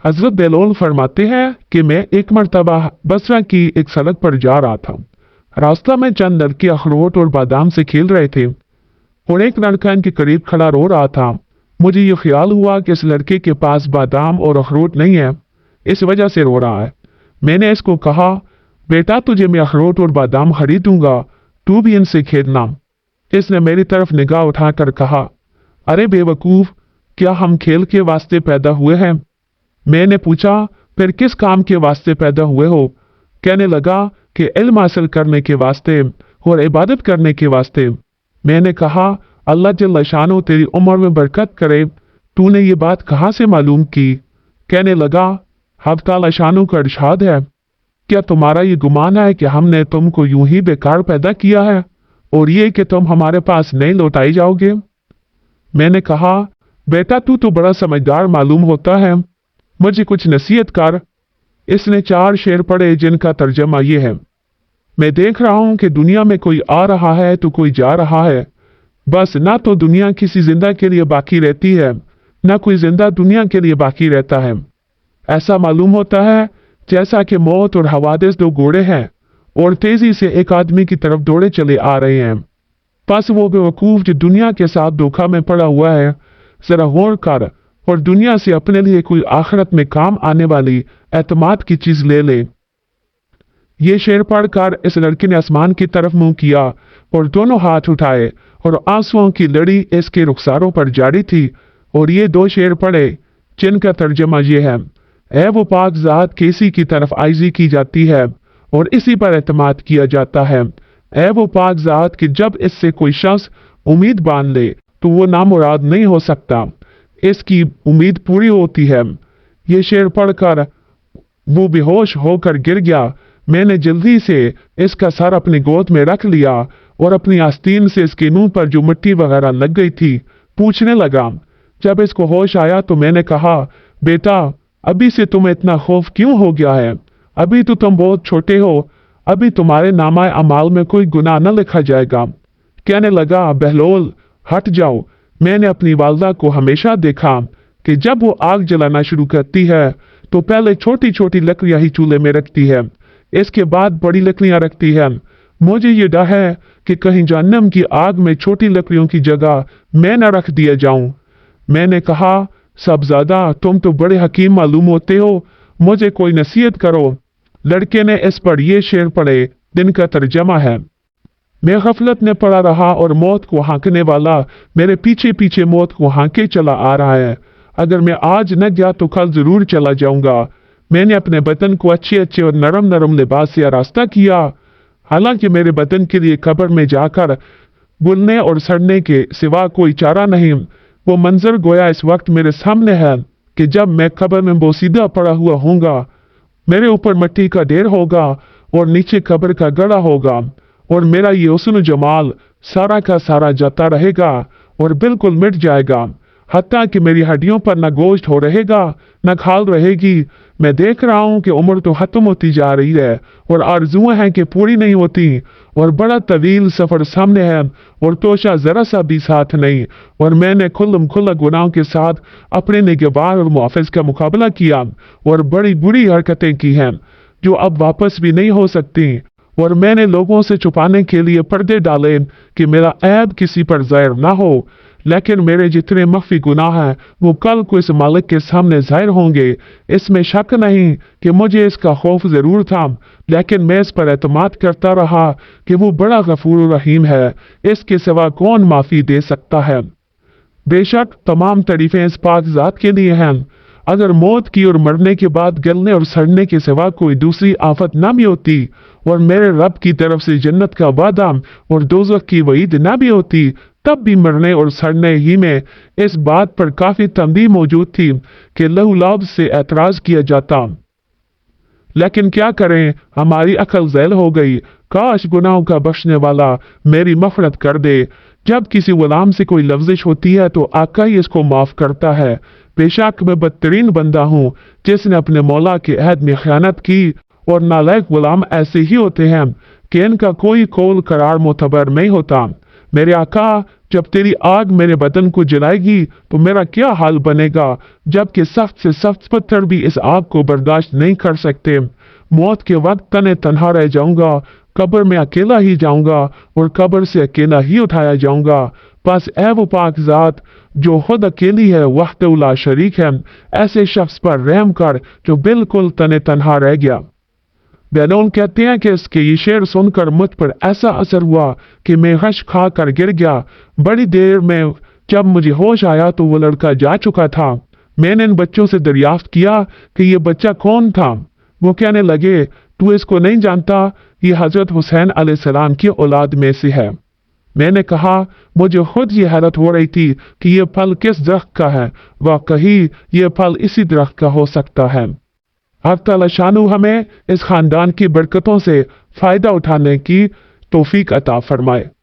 हजरत बेलोल फरमाते हैं कि मैं एक मरतबा बसरा की एक सड़क पर जा रहा था। रास्ता में चंद लड़के अखरोट और बादाम से खेल रहे थे और एक लड़का इनके करीब खड़ा रो रहा था। मुझे ये ख्याल हुआ कि इस लड़के के पास बादाम और अखरोट नहीं है, इस वजह से रो रहा है। मैंने इसको कहा, बेटा तुझे मैं अखरोट और बादाम खरीदूंगा, तू भी इनसे खेलना। इसने मेरी तरफ निगाह उठाकर कहा, अरे बेवकूफ, क्या हम खेल के वास्ते पैदा हुए हैं? मैंने पूछा, फिर किस काम के वास्ते पैदा हुए हो? कहने लगा कि इल्म हासिल करने के वास्ते और इबादत करने के वास्ते। मैंने कहा, अल्लाह जल्ल शानो तेरी उम्र में बरकत करे, तूने ये बात कहाँ से मालूम की? कहने लगा, हक ताला शानो का इरशाद है, क्या तुम्हारा ये गुमान है कि हमने तुमको यूं ही बेकार पैदा किया है और ये कि तुम हमारे पास नहीं लौटाई जाओगे? मैंने कहा, बेटा तू तो बड़ा समझदार मालूम होता है, मुझे कुछ नसीहत कर। इसने 4 शेर पढ़े जिनका तर्जमा ये है, मैं देख रहा हूं कि दुनिया में कोई आ रहा है तो कोई जा रहा है। बस ना तो दुनिया किसी जिंदा के लिए बाकी रहती है, ना कोई जिंदा दुनिया के लिए बाकी रहता है। ऐसा मालूम होता है जैसा कि मौत और हवादिस 2 घोड़े हैं और तेजी से एक आदमी की तरफ दौड़े चले आ रहे हैं। बस वो बेवकूफ जो दुनिया के साथ धोखा में पड़ा हुआ है, जरा गौर कर और दुनिया से अपने लिए कोई आखिरत में काम आने वाली एतमाद की चीज ले ले। ये शेर पढ़कर इस लड़के ने आसमान की तरफ मुंह किया और दोनों हाथ उठाए और आंसुओं की लड़ी इसके रुखसारों पर जारी थी और ये 2 शेर पढ़े जिनका तर्जमा ये है, ऐ वो पाक ज़ात के इसी की तरफ आइजी की जाती है और इसी पर एतमाद किया जाता है। ऐ वो पाक ज़ात कि जब इससे कोई शख्स उम्मीद बांध ले तो वो नामुराद नहीं हो सकता, इसकी उम्मीद पूरी होती है। ये शेर पढ़कर वो बेहोश होकर गिर गया। मैंने जल्दी से इसका सर अपनी गोद में रख लिया और अपनी आस्तीन से इसके मुंह पर जो मिट्टी वगैरह लग गई थी पूछने लगा। जब इसको होश आया तो मैंने कहा, बेटा अभी से तुम्हें इतना खौफ क्यों हो गया है? अभी तो तुम बहुत छोटे हो, अभी तुम्हारे नामा अमाल में कोई गुनाह न लिखा जाएगा। कहने लगा, बहलोल हट जाओ। मैंने अपनी वालदा को हमेशा देखा कि जब वो आग जलाना शुरू करती है तो पहले छोटी छोटी लकड़ियां ही चूल्हे में रखती है, इसके बाद बड़ी लकड़ियां रखती है। मुझे ये डर है कि कहीं जहन्नम की आग में छोटी लकड़ियों की जगह मैं न रख दिया जाऊं। मैंने कहा, साहबजादा तुम तो बड़े हकीम मालूम होते हो, मुझे कोई नसीहत करो। लड़के ने इस पर ये शेर पढ़े जिनका तर्जमा है, मैं गफलत में पड़ा रहा और मौत को हाँकने वाला मेरे पीछे पीछे मौत को हाँके चला आ रहा है। अगर मैं आज न गया तो कल जरूर चला जाऊंगा। मैंने अपने बदन को अच्छे अच्छे और नरम नरम लिबास से आरास्ता किया, हालांकि मेरे बदन के लिए कब्र में जाकर गुलने और सड़ने के सिवा कोई चारा नहीं। वो मंजर गोया इस वक्त मेरे सामने है कि जब मैं कब्र में बोसीदा पड़ा हुआ होऊंगा, मेरे ऊपर मिट्टी का ढेर होगा और नीचे कब्र का गड़ा होगा और मेरा ये हुस्न जमाल सारा का सारा जाता रहेगा और बिल्कुल मिट जाएगा, हत्ता कि मेरी हड्डियों पर न गोश्त हो रहेगा न खाल रहेगी। मैं देख रहा हूँ कि उम्र तो खत्म होती जा रही है और आरजुएं हैं कि पूरी नहीं होती और बड़ा तवील सफर सामने है और तोशा जरा सा भी साथ नहीं। और मैंने खुल्लम खुल्ला गुनाहों के साथ अपने निगहबान और मुहाफिज का मुकाबला किया और बड़ी बुरी हरकतें की हैं जो अब वापस भी नहीं हो सकती। और मैंने लोगों से छुपाने के लिए पर्दे डाले कि मेरा ऐब किसी पर ज़ाहिर ना हो, लेकिन मेरे जितने मख्फी गुनाह हैं वो कल को इस मालिक के सामने जाहिर होंगे। इसमें शक नहीं कि मुझे इसका खौफ जरूर था, लेकिन मैं इस पर एतमाद करता रहा कि वो बड़ा गफूर रहीम है, इसके सिवा कौन माफ़ी दे सकता है। बेशक तमाम तारीफें इस पाक ज़ात के लिए हैं। अगर मौत की और मरने के बाद गलने और सड़ने के सिवा कोई दूसरी आफत ना भी होती और मेरे रब की तरफ से जन्नत का वादा और दोज़ख की वईद ना भी होती, तब भी मरने और सड़ने ही में इस बात पर काफी तंबीह मौजूद थी कि लहूलाब से एतराज किया जाता। लेकिन क्या करें, हमारी अकल ज़ैल हो गई। काश गुनाहों का बख्शने वाला मेरी मफरत कर दे। जब किसी गुलाम से कोई लफ्जिश होती है तो आका ही इसको माफ करता है। बेशक मैं बदतरीन बंदा हूँ जिसने अपने मौला के अहद में खयानत की, और नालायक गुलाम ऐसे ही होते हैं कि इनका कोई कौल करार मोतबर नहीं होता। میرے آقا جب تیری آگ میرے بدن کو جلائے گی تو میرا کیا حال بنے گا، جبکہ سخت سے سخت پتھر بھی اس آگ کو برداشت نہیں کر سکتے۔ موت کے وقت تنے تنہا رہ جاؤں گا، قبر میں اکیلا ہی جاؤں گا اور قبر سے اکیلا ہی اٹھایا جاؤں گا۔ بس اے وہ پاک ذات جو خود اکیلی ہے، وحدہ لا شریک ہے، ایسے شخص پر رحم کر جو بالکل تنے تنہا رہ گیا۔ بیلون کہتے ہیں کہ اس کے یہ شعر سن کر مجھ پر ایسا اثر ہوا کہ میں غش کھا کر گر گیا۔ بڑی دیر میں جب مجھے ہوش آیا تو وہ لڑکا جا چکا تھا۔ میں نے ان بچوں سے دریافت کیا کہ یہ بچہ کون تھا۔ وہ کہنے لگے تو اس کو نہیں جانتا، یہ حضرت حسین علیہ السلام کی اولاد میں سے ہے۔ میں نے کہا مجھے خود یہ حیرت ہو رہی تھی کہ یہ پھل کس درخت کا ہے، واقعی یہ پھل اسی درخت کا ہو سکتا ہے۔ اللہ تعالی شانہ ہمیں اس خاندان کی برکتوں سے فائدہ اٹھانے کی توفیق عطا فرمائے۔